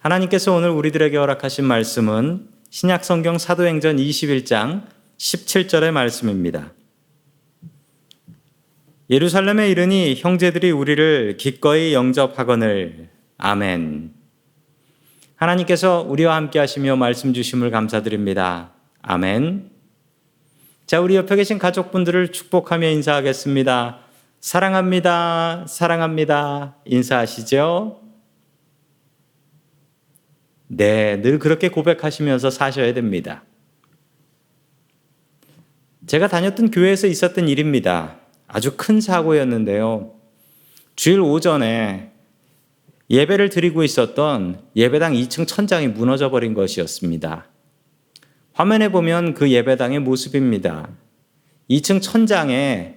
하나님께서 오늘 우리들에게 허락하신 말씀은 신약성경 사도행전 21장 17절의 말씀입니다. 예루살렘에 이르니 형제들이 우리를 기꺼이 영접하거늘. 아멘. 하나님께서 우리와 함께 하시며 말씀 주심을 감사드립니다. 아멘. 자, 우리 옆에 계신 가족분들을 축복하며 인사하겠습니다. 사랑합니다. 사랑합니다. 인사하시죠? 네, 늘 그렇게 고백하시면서 사셔야 됩니다. 제가 다녔던 교회에서 있었던 일입니다. 아주 큰 사고였는데요. 주일 오전에 예배를 드리고 있었던 예배당 2층 천장이 무너져 버린 것이었습니다. 화면에 보면 그 예배당의 모습입니다. 2층 천장에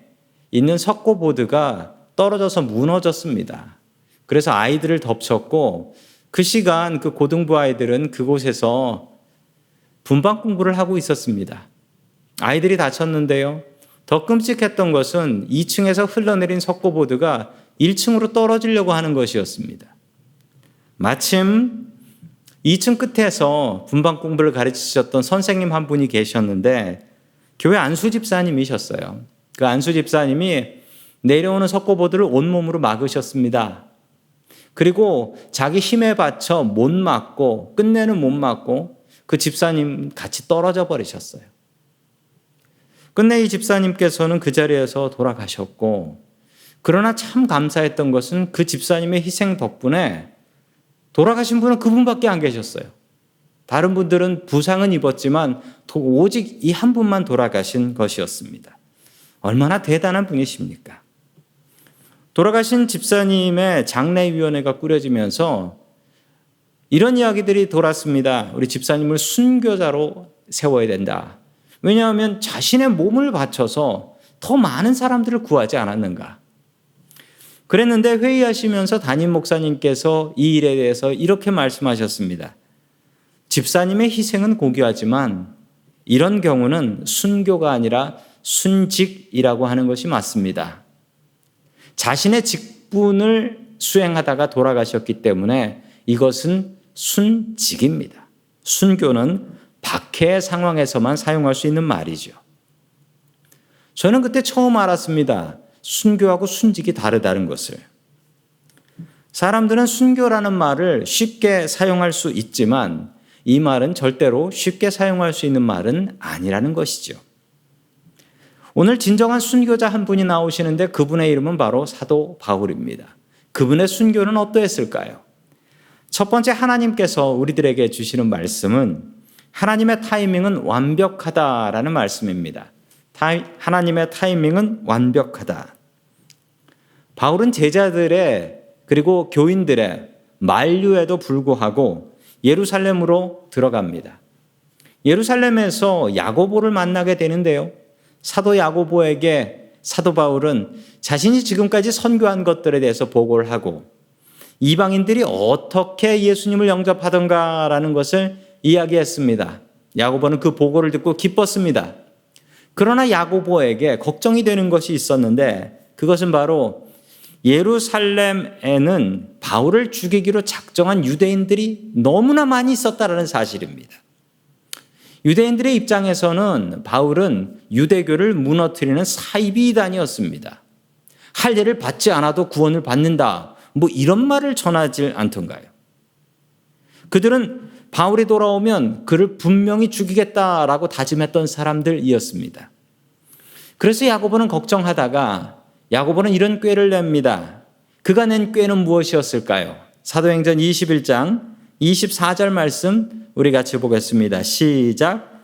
있는 석고보드가 떨어져서 무너졌습니다. 그래서 아이들을 덮쳤고 그 시간 그 고등부 아이들은 그곳에서 분방 공부를 하고 있었습니다. 아이들이 다쳤는데요. 더 끔찍했던 것은 2층에서 흘러내린 석고보드가 1층으로 떨어지려고 하는 것이었습니다. 마침 2층 끝에서 분방 공부를 가르치셨던 선생님 한 분이 계셨는데 교회 안수 집사님이셨어요. 그 안수 집사님이 내려오는 석고보드를 온몸으로 막으셨습니다. 그리고 자기 힘에 받쳐 못 막고 끝내는 못 막고 그 집사님 같이 떨어져 버리셨어요. 끝내 이 집사님께서는 그 자리에서 돌아가셨고, 그러나 참 감사했던 것은 그 집사님의 희생 덕분에 돌아가신 분은 그분밖에 안 계셨어요. 다른 분들은 부상은 입었지만 오직 이 한 분만 돌아가신 것이었습니다. 얼마나 대단한 분이십니까? 돌아가신 집사님의 장례위원회가 꾸려지면서 이런 이야기들이 돌았습니다. 우리 집사님을 순교자로 세워야 된다. 왜냐하면 자신의 몸을 바쳐서 더 많은 사람들을 구하지 않았는가. 그랬는데 회의하시면서 담임 목사님께서 이 일에 대해서 이렇게 말씀하셨습니다. 집사님의 희생은 고귀하지만 이런 경우는 순교가 아니라 순직이라고 하는 것이 맞습니다. 자신의 직분을 수행하다가 돌아가셨기 때문에 이것은 순직입니다. 순교는 박해의 상황에서만 사용할 수 있는 말이죠. 저는 그때 처음 알았습니다. 순교하고 순직이 다르다는 것을. 사람들은 순교라는 말을 쉽게 사용할 수 있지만 이 말은 절대로 쉽게 사용할 수 있는 말은 아니라는 것이죠. 오늘 진정한 순교자 한 분이 나오시는데 그분의 이름은 바로 사도 바울입니다. 그분의 순교는 어떠했을까요? 첫 번째, 하나님께서 우리들에게 주시는 말씀은 하나님의 타이밍은 완벽하다라는 말씀입니다. 하나님의 타이밍은 완벽하다. 바울은 제자들의 그리고 교인들의 만류에도 불구하고 예루살렘으로 들어갑니다. 예루살렘에서 야고보를 만나게 되는데요. 사도 야고보에게 사도 바울은 자신이 지금까지 선교한 것들에 대해서 보고를 하고 이방인들이 어떻게 예수님을 영접하던가라는 것을 이야기했습니다. 야고보는 그 보고를 듣고 기뻤습니다. 그러나 야고보에게 걱정이 되는 것이 있었는데 그것은 바로 예루살렘에는 바울을 죽이기로 작정한 유대인들이 너무나 많이 있었다는 사실입니다. 유대인들의 입장에서는 바울은 유대교를 무너뜨리는 사이비이단이었습니다. 할 일을 받지 않아도 구원을 받는다. 이런 말을 전하지 않던가요? 그들은 바울이 돌아오면 그를 분명히 죽이겠다라고 다짐했던 사람들이었습니다. 그래서 야고보는 걱정하다가 야고보는 이런 꾀를 냅니다. 그가 낸 꾀는 무엇이었을까요? 사도행전 21장 24절 말씀 우리 같이 보겠습니다. 시작.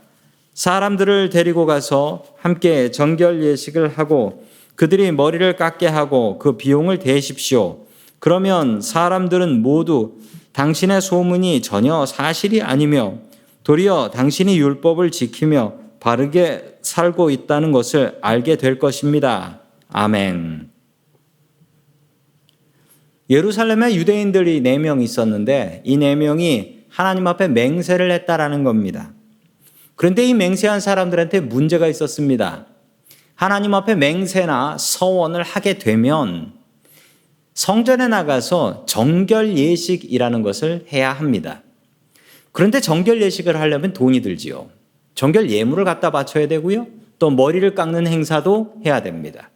사람들을 데리고 가서 함께 정결 예식을 하고 그들이 머리를 깎게 하고 그 비용을 대십시오. 그러면 사람들은 모두 당신의 소문이 전혀 사실이 아니며 도리어 당신이 율법을 지키며 바르게 살고 있다는 것을 알게 될 것입니다. 아멘. 예루살렘에 유대인들이 4명 있었는데 이 4명이 하나님 앞에 맹세를 했다라는 겁니다. 그런데 이 맹세한 사람들한테 문제가 있었습니다. 하나님 앞에 맹세나 서원을 하게 되면 성전에 나가서 정결 예식이라는 것을 해야 합니다. 그런데 정결 예식을 하려면 돈이 들지요. 정결 예물을 갖다 바쳐야 되고요. 또 머리를 깎는 행사도 해야 됩니다.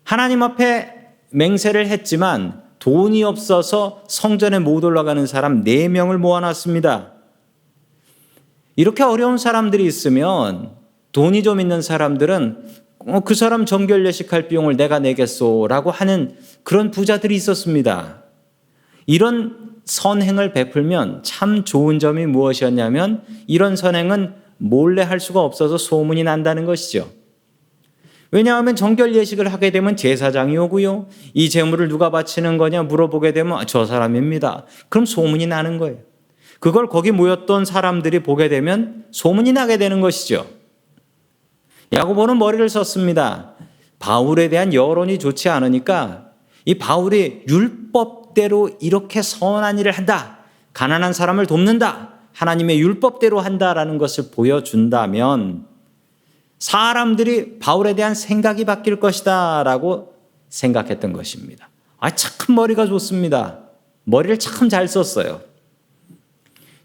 하나님 앞에 맹세를 했지만 돈이 없어서 성전에 못 올라가는 사람 4명을 모아놨습니다. 이렇게 어려운 사람들이 있으면 돈이 좀 있는 사람들은 그 사람 정결 예식할 비용을 내가 내겠소라고 하는 그런 부자들이 있었습니다. 이런 선행을 베풀면 참 좋은 점이 무엇이었냐면 이런 선행은 몰래 할 수가 없어서 소문이 난다는 것이죠. 왜냐하면 정결 예식을 하게 되면 제사장이 오고요. 이 제물을 누가 바치는 거냐 물어보게 되면 저 사람입니다. 그럼 소문이 나는 거예요. 그걸 거기 모였던 사람들이 보게 되면 소문이 나게 되는 것이죠. 야고보는 머리를 썼습니다. 바울에 대한 여론이 좋지 않으니까 이 바울이 율법대로 이렇게 선한 일을 한다. 가난한 사람을 돕는다. 하나님의 율법대로 한다라는 것을 보여준다면 사람들이 바울에 대한 생각이 바뀔 것이다 라고 생각했던 것입니다. 참 머리가 좋습니다. 머리를 참 잘 썼어요.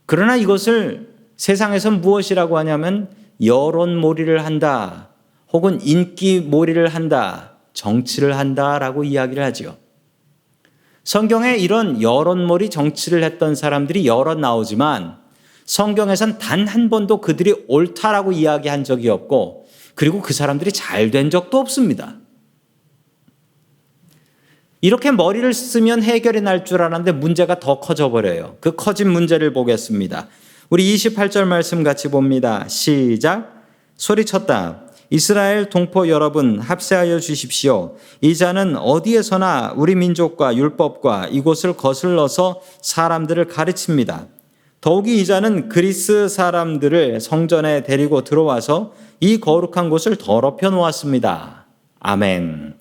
그러나 이것을 세상에서는 무엇이라고 하냐면 여론몰이를 한다. 혹은 인기몰이를 한다. 정치를 한다라고 이야기를 하죠. 성경에 이런 여론몰이 정치를 했던 사람들이 여러 나오지만 성경에선 단 한 번도 그들이 옳다라고 이야기한 적이 없고 그리고 그 사람들이 잘 된 적도 없습니다. 이렇게 머리를 쓰면 해결이 날 줄 알았는데 문제가 더 커져 버려요. 그 커진 문제를 보겠습니다. 우리 28절 말씀 같이 봅니다. 시작. 소리쳤다. 이스라엘 동포 여러분 합세하여 주십시오. 이 자는 어디에서나 우리 민족과 율법과 이곳을 거슬러서 사람들을 가르칩니다. 더욱이 이 자는 그리스 사람들을 성전에 데리고 들어와서 이 거룩한 곳을 더럽혀 놓았습니다. 아멘.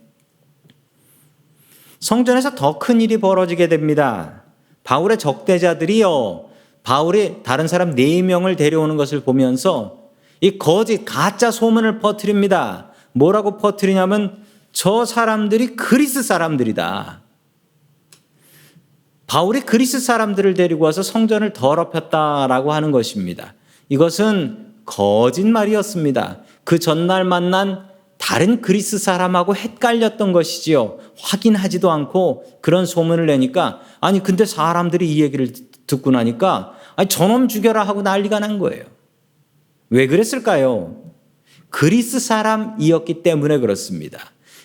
성전에서 더 큰 일이 벌어지게 됩니다. 바울의 적대자들이요. 바울이 다른 사람 4명을 데려오는 것을 보면서 이 거짓 가짜 소문을 퍼뜨립니다. 뭐라고 퍼뜨리냐면 저 사람들이 그리스 사람들이다. 바울이 그리스 사람들을 데리고 와서 성전을 더럽혔다라고 하는 것입니다. 이것은 거짓말이었습니다. 그 전날 만난 다른 그리스 사람하고 헷갈렸던 것이지요. 확인하지도 않고 그런 소문을 내니까 근데 사람들이 이 얘기를 듣고 나니까 저놈 죽여라 하고 난리가 난 거예요. 왜 그랬을까요? 그리스 사람이었기 때문에 그렇습니다.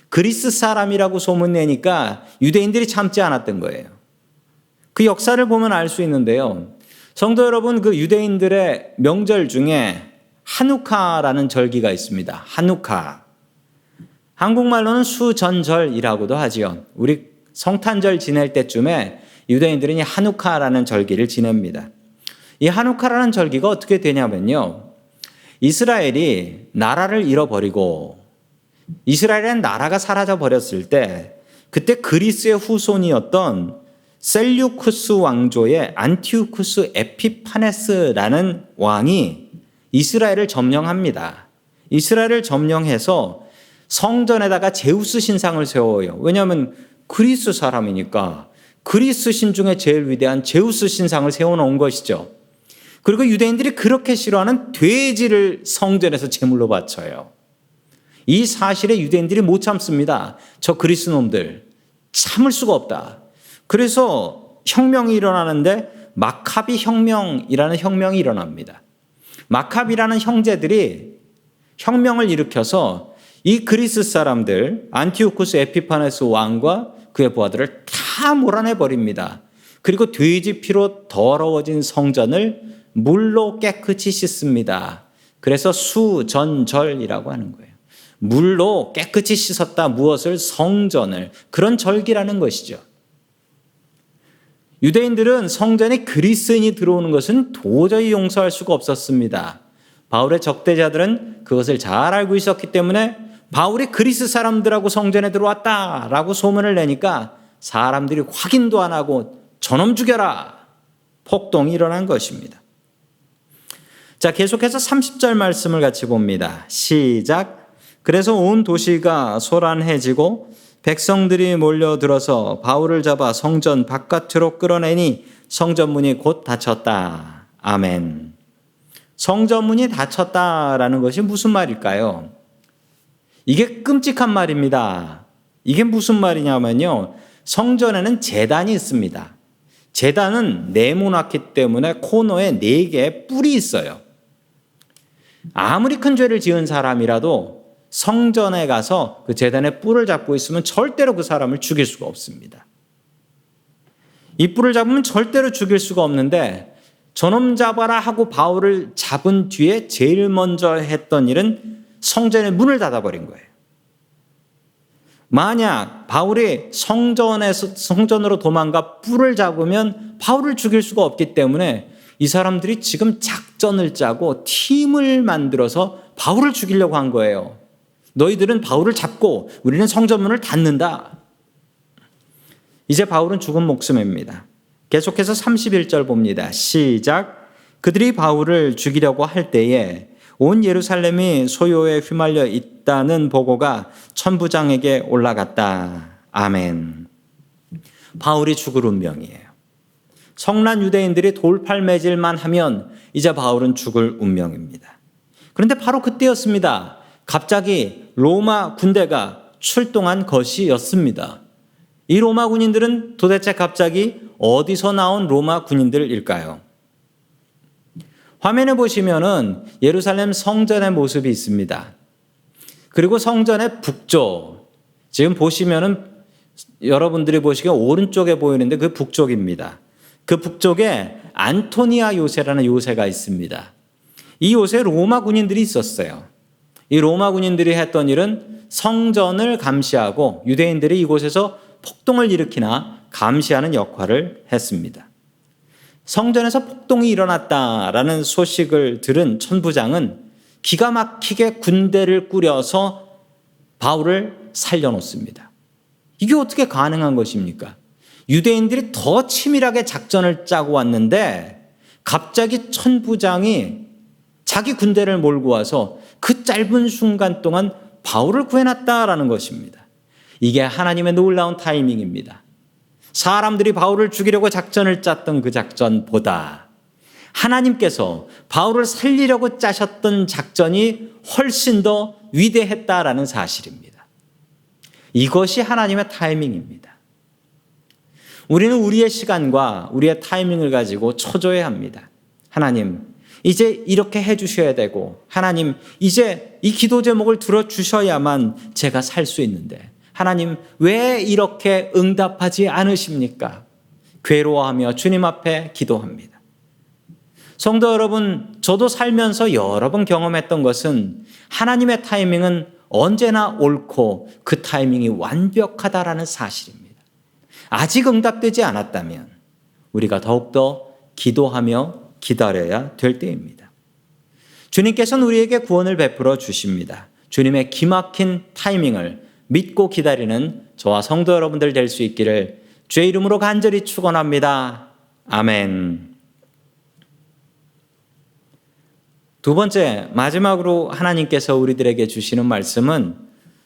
그리스 사람이라고 소문내니까 유대인들이 참지 않았던 거예요. 그 역사를 보면 알 수 있는데요. 성도 여러분, 그 유대인들의 명절 중에 하누카라는 절기가 있습니다. 하누카. 한국말로는 수전절이라고도 하지요. 우리 성탄절 지낼 때쯤에 유대인들은 이 하누카라는 절기를 지냅니다. 이 하누카라는 절기가 어떻게 되냐면요. 이스라엘이 나라를 잃어버리고 이스라엘의 나라가 사라져 버렸을 때 그때 그리스의 후손이었던 셀류쿠스 왕조의 안티오쿠스 에피파네스라는 왕이 이스라엘을 점령합니다. 이스라엘을 점령해서 성전에다가 제우스 신상을 세워요. 왜냐하면 그리스 사람이니까 그리스 신 중에 제일 위대한 제우스 신상을 세워놓은 것이죠. 그리고 유대인들이 그렇게 싫어하는 돼지를 성전에서 제물로 바쳐요. 이 사실에 유대인들이 못 참습니다. 저 그리스 놈들 참을 수가 없다. 그래서 혁명이 일어나는데 마카비 혁명이라는 혁명이 일어납니다. 마카비라는 형제들이 혁명을 일으켜서 이 그리스 사람들 안티오쿠스 에피파네스 왕과 그의 부하들을 다 몰아내버립니다. 그리고 돼지 피로 더러워진 성전을 물로 깨끗이 씻습니다. 그래서 수전절이라고 하는 거예요. 물로 깨끗이 씻었다. 무엇을? 성전을. 그런 절기라는 것이죠. 유대인들은 성전에 그리스인이 들어오는 것은 도저히 용서할 수가 없었습니다. 바울의 적대자들은 그것을 잘 알고 있었기 때문에 바울이 그리스 사람들하고 성전에 들어왔다라고 소문을 내니까 사람들이 확인도 안 하고 저놈 죽여라. 폭동이 일어난 것입니다. 자, 계속해서 30절 말씀을 같이 봅니다. 시작. 그래서 온 도시가 소란해지고 백성들이 몰려들어서 바울을 잡아 성전 바깥으로 끌어내니 성전문이 곧 닫혔다. 아멘. 성전문이 닫혔다라는 것이 무슨 말일까요? 이게 끔찍한 말입니다. 이게 무슨 말이냐면요. 성전에는 제단이 있습니다. 제단은 네모났기 때문에 코너에 4개의 뿔이 있어요. 아무리 큰 죄를 지은 사람이라도 성전에 가서 그 제단의 뿔을 잡고 있으면 절대로 그 사람을 죽일 수가 없습니다. 이 뿔을 잡으면 절대로 죽일 수가 없는데 저놈 잡아라 하고 바울을 잡은 뒤에 제일 먼저 했던 일은 성전의 문을 닫아버린 거예요. 만약 바울이 성전으로 도망가 뿔을 잡으면 바울을 죽일 수가 없기 때문에 이 사람들이 지금 작전을 짜고 팀을 만들어서 바울을 죽이려고 한 거예요. 너희들은 바울을 잡고 우리는 성전문을 닫는다. 이제 바울은 죽은 목숨입니다. 계속해서 31절 봅니다. 시작. 그들이 바울을 죽이려고 할 때에 온 예루살렘이 소요에 휘말려 있다는 보고가 천부장에게 올라갔다. 아멘. 바울이 죽을 운명이에요. 성난 유대인들이 돌팔매질만 하면 이제 바울은 죽을 운명입니다. 그런데 바로 그때였습니다. 갑자기 로마 군대가 출동한 것이었습니다. 이 로마 군인들은 도대체 갑자기 어디서 나온 로마 군인들일까요? 화면에 보시면은 예루살렘 성전의 모습이 있습니다. 그리고 성전의 북쪽, 지금 보시면은 여러분들이 보시기에 오른쪽에 보이는데 그 북쪽입니다. 그 북쪽에 안토니아 요새라는 요새가 있습니다. 이 요새에 로마 군인들이 있었어요. 이 로마 군인들이 했던 일은 성전을 감시하고 유대인들이 이곳에서 폭동을 일으키나 감시하는 역할을 했습니다. 성전에서 폭동이 일어났다라는 소식을 들은 천부장은 기가 막히게 군대를 꾸려서 바울을 살려놓습니다. 이게 어떻게 가능한 것입니까? 유대인들이 더 치밀하게 작전을 짜고 왔는데 갑자기 천부장이 자기 군대를 몰고 와서 그 짧은 순간 동안 바울을 구해놨다라는 것입니다. 이게 하나님의 놀라운 타이밍입니다. 사람들이 바울을 죽이려고 작전을 짰던 그 작전보다 하나님께서 바울을 살리려고 짜셨던 작전이 훨씬 더 위대했다라는 사실입니다. 이것이 하나님의 타이밍입니다. 우리는 우리의 시간과 우리의 타이밍을 가지고 초조해 합니다. 하나님, 이제 이렇게 해주셔야 되고, 하나님, 이제 이 기도 제목을 들어주셔야만 제가 살 수 있는데, 하나님, 왜 이렇게 응답하지 않으십니까? 괴로워하며 주님 앞에 기도합니다. 성도 여러분, 저도 살면서 여러 번 경험했던 것은 하나님의 타이밍은 언제나 옳고 그 타이밍이 완벽하다라는 사실입니다. 아직 응답되지 않았다면 우리가 더욱더 기도하며 기다려야 될 때입니다. 주님께서는 우리에게 구원을 베풀어 주십니다. 주님의 기막힌 타이밍을 믿고 기다리는 저와 성도 여러분들 될 수 있기를 주의 이름으로 간절히 축원합니다. 아멘. 두 번째, 마지막으로 하나님께서 우리들에게 주시는 말씀은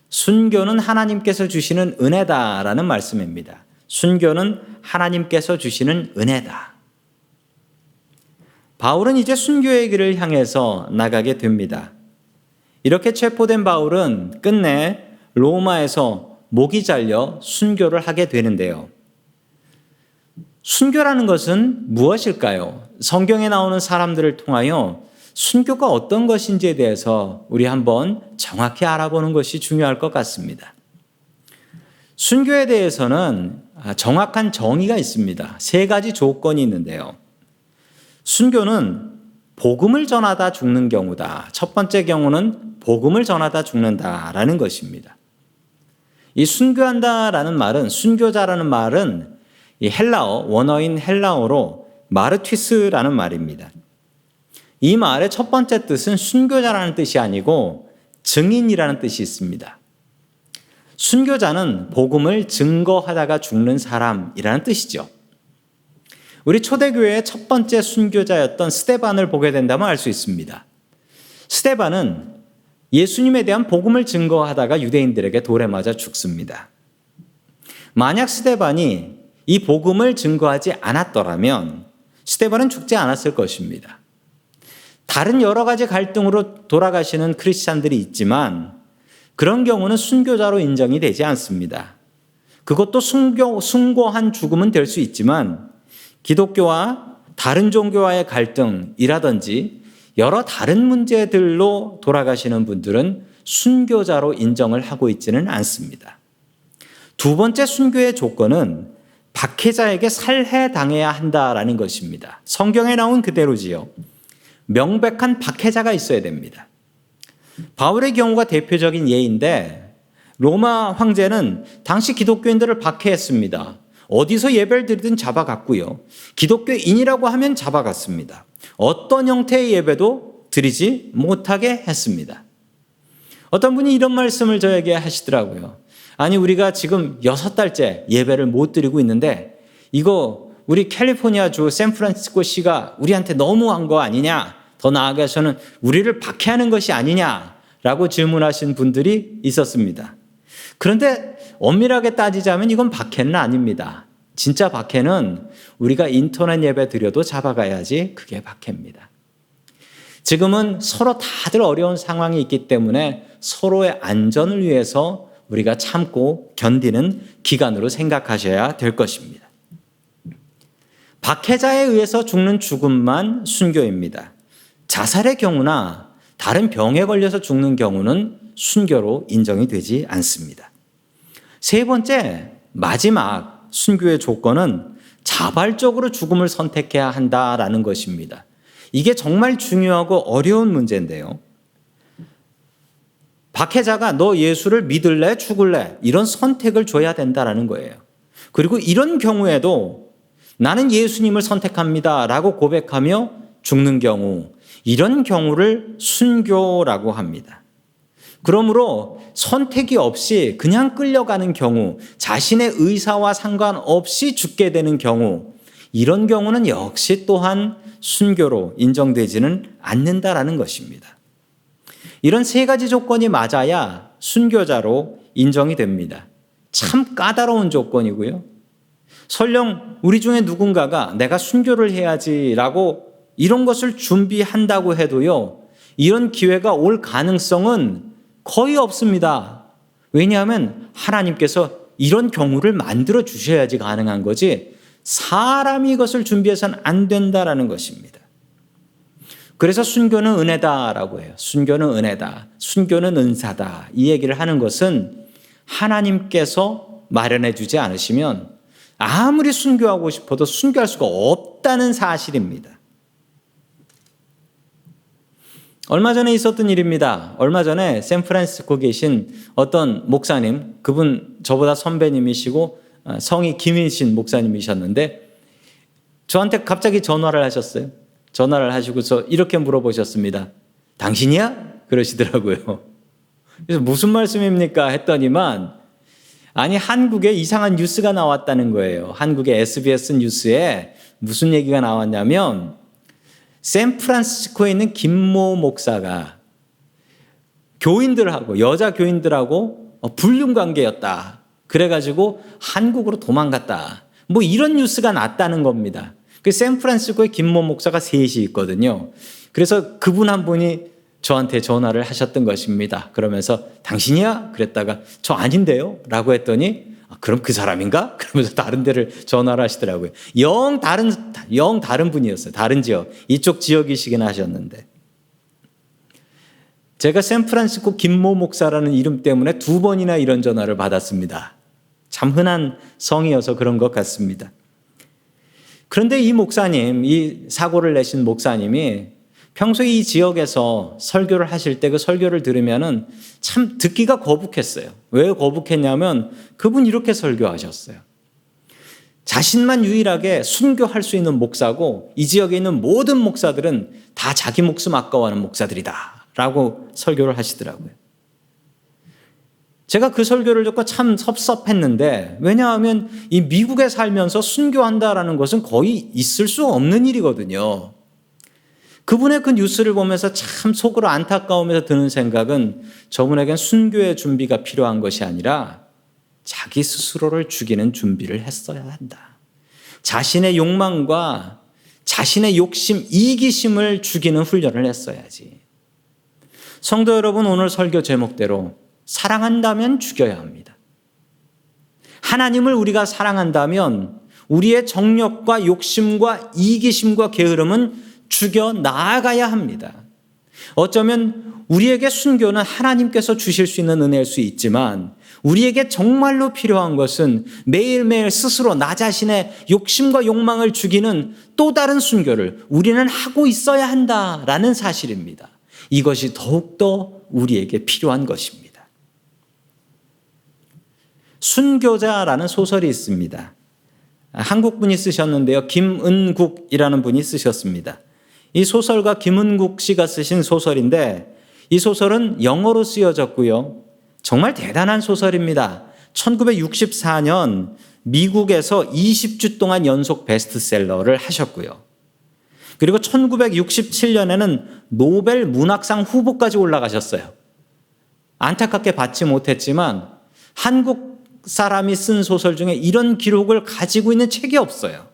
순교는 하나님께서 주시는 은혜다라는 말씀입니다. 순교는 하나님께서 주시는 은혜다. 바울은 이제 순교의 길을 향해서 나가게 됩니다. 이렇게 체포된 바울은 끝내 로마에서 목이 잘려 순교를 하게 되는데요. 순교라는 것은 무엇일까요? 성경에 나오는 사람들을 통하여 순교가 어떤 것인지에 대해서 우리 한번 정확히 알아보는 것이 중요할 것 같습니다. 순교에 대해서는 정확한 정의가 있습니다. 3가지 조건이 있는데요. 순교는 복음을 전하다 죽는 경우다. 첫 번째 경우는 복음을 전하다 죽는다라는 것입니다. 이 순교한다라는 말은, 순교자라는 말은 이 헬라어, 원어인 헬라어로 마르튀스라는 말입니다. 이 말의 첫 번째 뜻은 순교자라는 뜻이 아니고 증인이라는 뜻이 있습니다. 순교자는 복음을 증거하다가 죽는 사람이라는 뜻이죠. 우리 초대교회의 첫 번째 순교자였던 스데반을 보게 된다면 알 수 있습니다. 스데반은 예수님에 대한 복음을 증거하다가 유대인들에게 돌에 맞아 죽습니다. 만약 스데반이 이 복음을 증거하지 않았더라면 스데반은 죽지 않았을 것입니다. 다른 여러 가지 갈등으로 돌아가시는 크리스찬들이 있지만 그런 경우는 순교자로 인정이 되지 않습니다. 그것도 숭고한 죽음은 될 수 있지만 기독교와 다른 종교와의 갈등이라든지 여러 다른 문제들로 돌아가시는 분들은 순교자로 인정을 하고 있지는 않습니다. 두 번째 순교의 조건은 박해자에게 살해당해야 한다라는 것입니다. 성경에 나온 그대로지요. 명백한 박해자가 있어야 됩니다. 바울의 경우가 대표적인 예인데 로마 황제는 당시 기독교인들을 박해했습니다. 어디서 예배를 드리든 잡아갔고요. 기독교인이라고 하면 잡아갔습니다. 어떤 형태의 예배도 드리지 못하게 했습니다. 어떤 분이 이런 말씀을 저에게 하시더라고요. 아니 우리가 지금 6달째 예배를 못 드리고 있는데 이거 우리 캘리포니아주 샌프란시스코 시가 우리한테 너무한 거 아니냐? 더 나아가서는 우리를 박해하는 것이 아니냐라고 질문하신 분들이 있었습니다. 그런데 엄밀하게 따지자면 이건 박해는 아닙니다. 진짜 박해는 우리가 인터넷 예배 드려도 잡아가야지 그게 박해입니다. 지금은 서로 다들 어려운 상황이 있기 때문에 서로의 안전을 위해서 우리가 참고 견디는 기간으로 생각하셔야 될 것입니다. 박해자에 의해서 죽는 죽음만 순교입니다. 자살의 경우나 다른 병에 걸려서 죽는 경우는 순교로 인정이 되지 않습니다. 세 번째, 마지막 순교의 조건은 자발적으로 죽음을 선택해야 한다라는 것입니다. 이게 정말 중요하고 어려운 문제인데요. 박해자가 너 예수를 믿을래 죽을래 이런 선택을 줘야 된다라는 거예요. 그리고 이런 경우에도 나는 예수님을 선택합니다 라고 고백하며 죽는 경우, 이런 경우를 순교라고 합니다. 그러므로 선택이 없이 그냥 끌려가는 경우, 자신의 의사와 상관없이 죽게 되는 경우, 이런 경우는 역시 또한 순교로 인정되지는 않는다라는 것입니다. 이런 세 가지 조건이 맞아야 순교자로 인정이 됩니다. 참 까다로운 조건이고요. 설령 우리 중에 누군가가 내가 순교를 해야지라고 이런 것을 준비한다고 해도요, 이런 기회가 올 가능성은 거의 없습니다. 왜냐하면 하나님께서 이런 경우를 만들어 주셔야지 가능한 거지 사람이 이것을 준비해서는 안 된다라는 것입니다. 그래서 순교는 은혜다라고 해요. 순교는 은혜다. 순교는 은사다. 이 얘기를 하는 것은 하나님께서 마련해 주지 않으시면 아무리 순교하고 싶어도 순교할 수가 없다는 사실입니다. 얼마 전에 있었던 일입니다. 얼마 전에 샌프란시스코 계신 어떤 목사님, 그분 저보다 선배님이시고 성이 김인신 목사님이셨는데 저한테 갑자기 전화를 하셨어요. 전화를 하시고서 이렇게 물어보셨습니다. 당신이야? 그러시더라고요. 그래서 무슨 말씀입니까? 했더니만 아니 한국에 이상한 뉴스가 나왔다는 거예요. 한국의 SBS 뉴스에 무슨 얘기가 나왔냐면 샌프란시스코에 있는 김모 목사가 교인들하고 여자 교인들하고 불륜 관계였다. 그래가지고 한국으로 도망갔다. 뭐 이런 뉴스가 났다는 겁니다. 그 샌프란시스코에 김모 목사가 셋이 있거든요. 그래서 그분 한 분이 저한테 전화를 하셨던 것입니다. 그러면서 당신이야? 그랬다가 저 아닌데요? 라고 했더니 그럼 그 사람인가? 그러면서 다른 데를 전화를 하시더라고요. 영 다른 분이었어요. 다른 지역. 이쪽 지역이시긴 하셨는데. 제가 샌프란시스코 김모 목사라는 이름 때문에 2번이나 이런 전화를 받았습니다. 참 흔한 성이어서 그런 것 같습니다. 그런데 이 목사님, 이 사고를 내신 목사님이 평소에 이 지역에서 설교를 하실 때 그 설교를 들으면은 참 듣기가 거북했어요. 왜 거북했냐면 그분 이렇게 설교하셨어요. 자신만 유일하게 순교할 수 있는 목사고 이 지역에 있는 모든 목사들은 다 자기 목숨 아까워하는 목사들이다 라고 설교를 하시더라고요. 제가 그 설교를 듣고 참 섭섭했는데 왜냐하면 이 미국에 살면서 순교한다라는 것은 거의 있을 수 없는 일이거든요. 그분의 그 뉴스를 보면서 참 속으로 안타까우면서 드는 생각은 저분에겐 순교의 준비가 필요한 것이 아니라 자기 스스로를 죽이는 준비를 했어야 한다. 자신의 욕망과 자신의 욕심, 이기심을 죽이는 훈련을 했어야지. 성도 여러분, 오늘 설교 제목대로 사랑한다면 죽여야 합니다. 하나님을 우리가 사랑한다면 우리의 정욕과 욕심과 이기심과 게으름은 죽여 나아가야 합니다. 어쩌면 우리에게 순교는 하나님께서 주실 수 있는 은혜일 수 있지만 우리에게 정말로 필요한 것은 매일매일 스스로 나 자신의 욕심과 욕망을 죽이는 또 다른 순교를 우리는 하고 있어야 한다라는 사실입니다. 이것이 더욱더 우리에게 필요한 것입니다. 순교자라는 소설이 있습니다. 한국 분이 쓰셨는데요. 김은국이라는 분이 쓰셨습니다. 이 소설가 김은국 씨가 쓰신 소설인데 이 소설은 영어로 쓰여졌고요. 정말 대단한 소설입니다. 1964년 미국에서 20주 동안 연속 베스트셀러를 하셨고요. 그리고 1967년에는 노벨 문학상 후보까지 올라가셨어요. 안타깝게 받지 못했지만 한국 사람이 쓴 소설 중에 이런 기록을 가지고 있는 책이 없어요.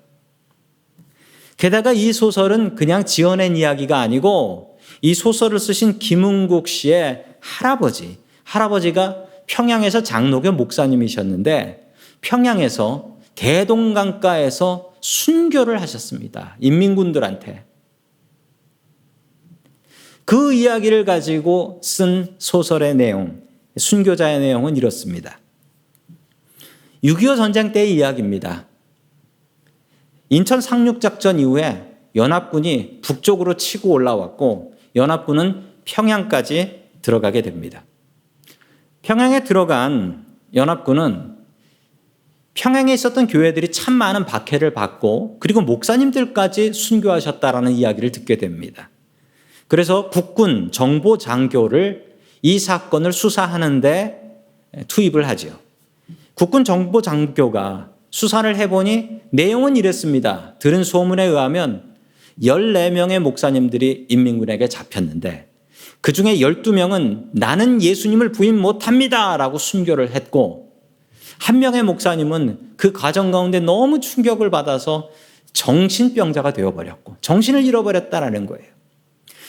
게다가 이 소설은 그냥 지어낸 이야기가 아니고 이 소설을 쓰신 김은국 씨의 할아버지가 평양에서 장로교 목사님이셨는데 평양에서 대동강가에서 순교를 하셨습니다. 인민군들한테. 그 이야기를 가지고 쓴 소설의 내용, 순교자의 내용은 이렇습니다. 6.25 전쟁 때의 이야기입니다. 인천 상륙작전 이후에 연합군이 북쪽으로 치고 올라왔고 연합군은 평양까지 들어가게 됩니다. 평양에 들어간 연합군은 평양에 있었던 교회들이 참 많은 박해를 받고 그리고 목사님들까지 순교하셨다라는 이야기를 듣게 됩니다. 그래서 국군 정보장교를 이 사건을 수사하는데 투입을 하죠. 국군 정보장교가 수사를 해보니 내용은 이랬습니다. 들은 소문에 의하면 14명의 목사님들이 인민군에게 잡혔는데 그중에 12명은 나는 예수님을 부인 못합니다 라고 순교를 했고 한 명의 목사님은 그 과정 가운데 너무 충격을 받아서 정신병자가 되어버렸고 정신을 잃어버렸다라는 거예요.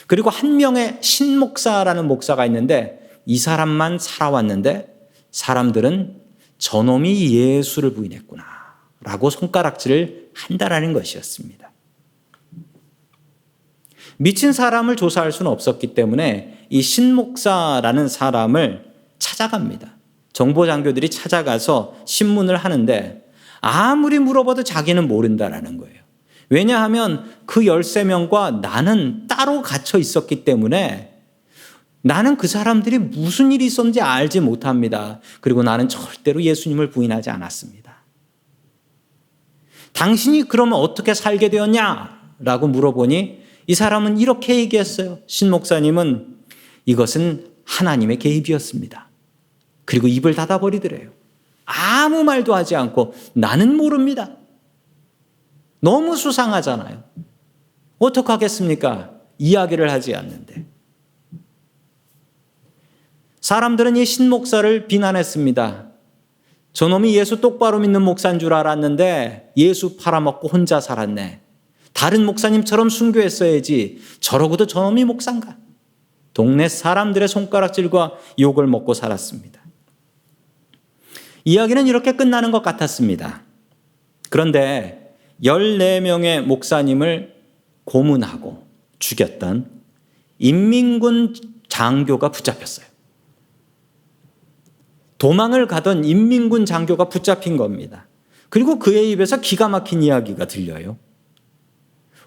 그리고 한 명의 신목사라는 목사가 있는데 이 사람만 살아왔는데 사람들은 저놈이 예수를 부인했구나 라고 손가락질을 한다라는 것이었습니다. 미친 사람을 조사할 수는 없었기 때문에 이 신목사라는 사람을 찾아갑니다. 정보장교들이 찾아가서 신문을 하는데 아무리 물어봐도 자기는 모른다라는 거예요. 왜냐하면 그 13명과 나는 따로 갇혀 있었기 때문에 나는 그 사람들이 무슨 일이 있었는지 알지 못합니다. 그리고 나는 절대로 예수님을 부인하지 않았습니다. 당신이 그러면 어떻게 살게 되었냐라고 물어보니 이 사람은 이렇게 얘기했어요. 신 목사님은 이것은 하나님의 개입이었습니다. 그리고 입을 닫아버리더래요. 아무 말도 하지 않고 나는 모릅니다. 너무 수상하잖아요. 어떡하겠습니까? 이야기를 하지 않는데. 사람들은 이 신목사를 비난했습니다. 저놈이 예수 똑바로 믿는 목사인 줄 알았는데 예수 팔아먹고 혼자 살았네. 다른 목사님처럼 순교했어야지. 저러고도 저놈이 목사인가? 동네 사람들의 손가락질과 욕을 먹고 살았습니다. 이야기는 이렇게 끝나는 것 같았습니다. 그런데 14명의 목사님을 고문하고 죽였던 인민군 장교가 붙잡혔어요. 도망을 가던 인민군 장교가 붙잡힌 겁니다. 그리고 그의 입에서 기가 막힌 이야기가 들려요.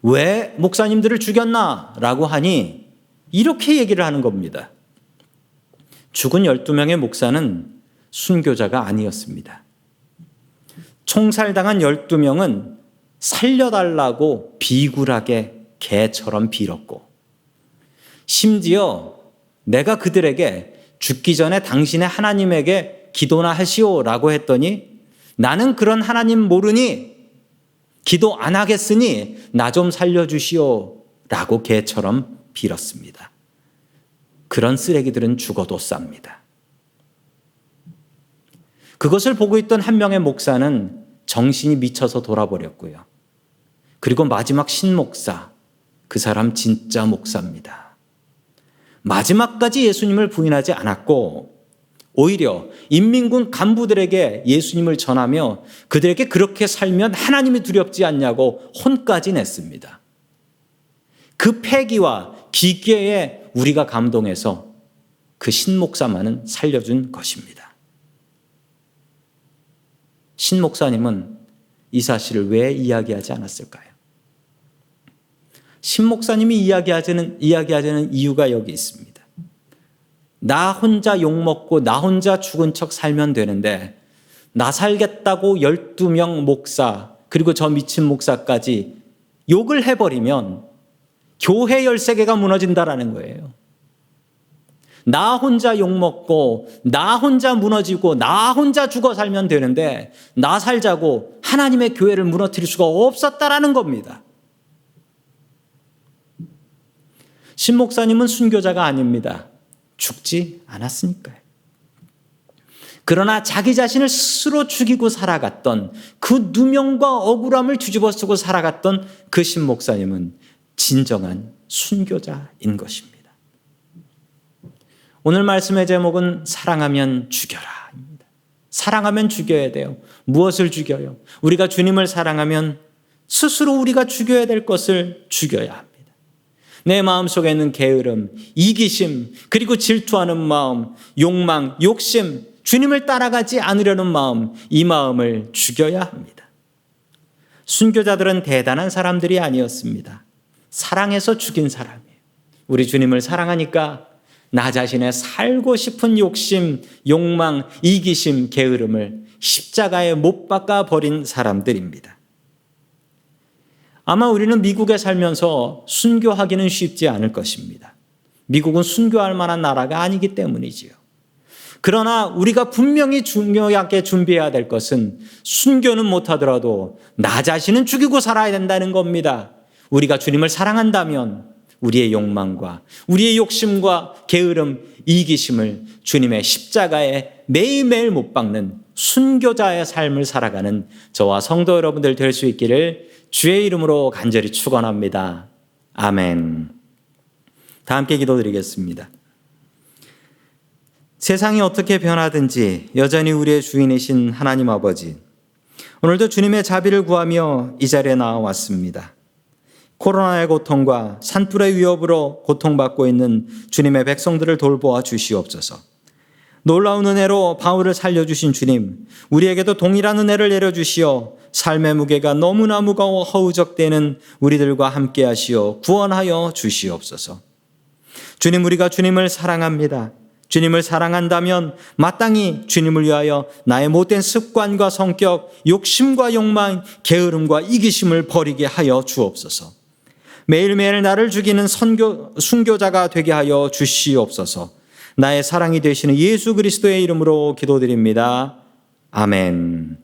왜 목사님들을 죽였나? 라고 하니 이렇게 얘기를 하는 겁니다. 죽은 12명의 목사는 순교자가 아니었습니다. 총살당한 12명은 살려달라고 비굴하게 개처럼 빌었고 심지어 내가 그들에게 죽기 전에 당신의 하나님에게 기도나 하시오라고 했더니 나는 그런 하나님 모르니 기도 안 하겠으니 나 좀 살려주시오라고 개처럼 빌었습니다. 그런 쓰레기들은 죽어도 쌉니다. 그것을 보고 있던 한 명의 목사는 정신이 미쳐서 돌아버렸고요. 그리고 마지막 신목사, 그 사람 진짜 목사입니다. 마지막까지 예수님을 부인하지 않았고 오히려 인민군 간부들에게 예수님을 전하며 그들에게 그렇게 살면 하나님이 두렵지 않냐고 혼까지 냈습니다. 그 패기와 기계에 우리가 감동해서 그 신목사만은 살려준 것입니다. 신목사님은 이 사실을 왜 이야기하지 않았을까요? 신목사님이 이야기하자는 이유가 여기 있습니다. 나 혼자 욕먹고 나 혼자 죽은 척 살면 되는데 나 살겠다고 12명 목사 그리고 저 미친 목사까지 욕을 해버리면 교회 13개가 무너진다라는 거예요. 나 혼자 욕먹고 나 혼자 무너지고 나 혼자 죽어 살면 되는데 나 살자고 하나님의 교회를 무너뜨릴 수가 없었다라는 겁니다. 신 목사님은 순교자가 아닙니다. 죽지 않았으니까요. 그러나 자기 자신을 스스로 죽이고 살아갔던 그 누명과 억울함을 뒤집어쓰고 살아갔던 그 신 목사님은 진정한 순교자인 것입니다. 오늘 말씀의 제목은 사랑하면 죽여라입니다. 사랑하면 죽여야 돼요. 무엇을 죽여요? 우리가 주님을 사랑하면 스스로 우리가 죽여야 될 것을 죽여야 합니다. 내 마음속에 있는 게으름, 이기심, 그리고 질투하는 마음, 욕망, 욕심, 주님을 따라가지 않으려는 마음, 이 마음을 죽여야 합니다. 순교자들은 대단한 사람들이 아니었습니다. 사랑해서 죽인 사람이에요. 우리 주님을 사랑하니까 나 자신의 살고 싶은 욕심, 욕망, 이기심, 게으름을 십자가에 못 박아 버린 사람들입니다. 아마 우리는 미국에 살면서 순교하기는 쉽지 않을 것입니다. 미국은 순교할 만한 나라가 아니기 때문이지요. 그러나 우리가 분명히 중요하게 준비해야 될 것은 순교는 못하더라도 나 자신은 죽이고 살아야 된다는 겁니다. 우리가 주님을 사랑한다면 우리의 욕망과 우리의 욕심과 게으름, 이기심을 주님의 십자가에 매일매일 못 박는 순교자의 삶을 살아가는 저와 성도 여러분들 될 수 있기를 주의 이름으로 간절히 축원합니다. 아멘. 다 함께 기도드리겠습니다. 세상이 어떻게 변하든지 여전히 우리의 주인이신 하나님 아버지, 오늘도 주님의 자비를 구하며 이 자리에 나와왔습니다. 코로나의 고통과 산불의 위협으로 고통받고 있는 주님의 백성들을 돌보아 주시옵소서. 놀라운 은혜로 바울을 살려주신 주님, 우리에게도 동일한 은혜를 내려주시어 삶의 무게가 너무나 무거워 허우적대는 우리들과 함께 하시어 구원하여 주시옵소서. 주님, 우리가 주님을 사랑합니다. 주님을 사랑한다면 마땅히 주님을 위하여 나의 못된 습관과 성격, 욕심과 욕망, 게으름과 이기심을 버리게 하여 주옵소서. 매일매일 나를 죽이는 순교자가 되게 하여 주시옵소서. 나의 사랑이 되시는 예수 그리스도의 이름으로 기도드립니다. 아멘.